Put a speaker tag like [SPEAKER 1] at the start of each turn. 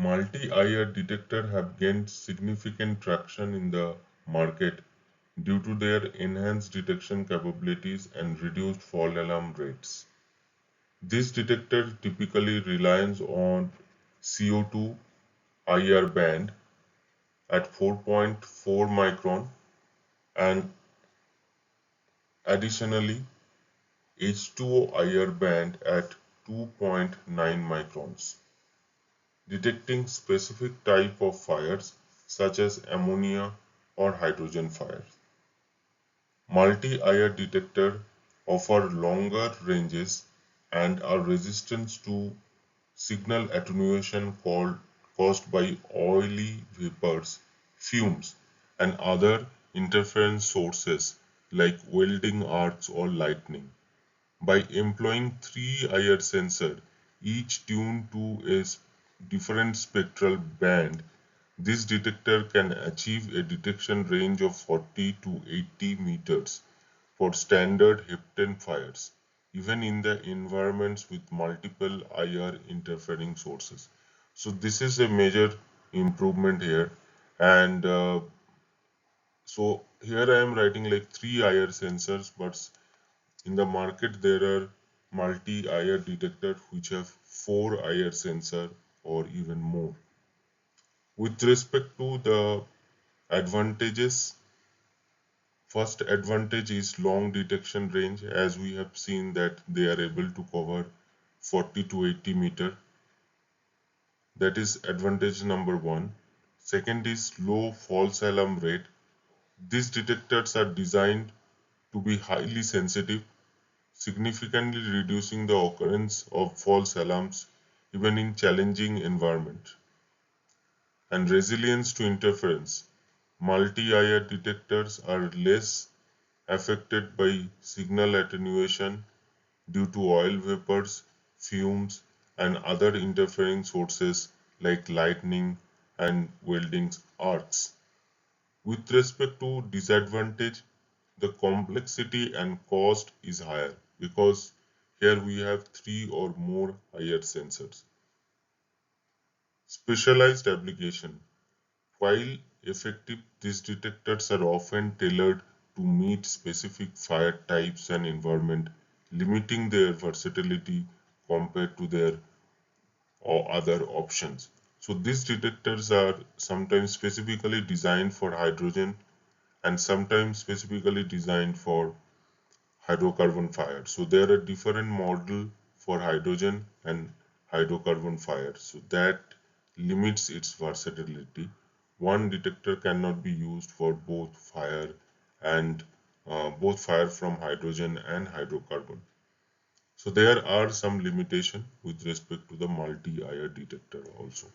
[SPEAKER 1] Multi-IR detectors have gained significant traction in the market due to their enhanced detection capabilities and reduced false alarm rates. This detector typically relies on CO₂ IR band at 4.4 micron and additionally H₂O IR band at 2.9 microns, detecting specific type of fires such as ammonia or hydrogen fires. Multi-IR detectors offer longer ranges and are resistant to signal attenuation caused by oily vapors, fumes, and other interference sources like welding arcs or lightning. By employing three IR sensors, each tuned to a different spectral band, this detector can achieve a detection range of 40 to 80 meters for standard heptane fires, even in the environments with multiple IR interfering sources. So this is a major improvement here. And so here I am writing like three IR sensors, but in the market there are multi-IR detectors which have four IR sensor or even more. With respect to the advantages, first advantage is long detection range, as we have seen that they are able to cover 40 to 80 meter. That is advantage number one. Second is low false alarm rate. These detectors are designed to be highly sensitive, significantly reducing the occurrence of false alarms even in challenging environments. And resilience to interference. Multi-IR detectors are less affected by signal attenuation due to oil vapors, fumes, and other interfering sources like lightning and welding arcs. With respect to disadvantage, the complexity and cost is higher because here we have three or more IR sensors. Specialized application. While effective, these detectors are often tailored to meet specific fire types and environment, limiting their versatility compared to their or other options. So these detectors are sometimes specifically designed for hydrogen and sometimes specifically designed for hydrocarbon fire. So there are different model for hydrogen and hydrocarbon fire. So that limits its versatility. One detector cannot be used for and both fire from hydrogen and hydrocarbon. So there are some limitation with respect to the multi-IR detector also.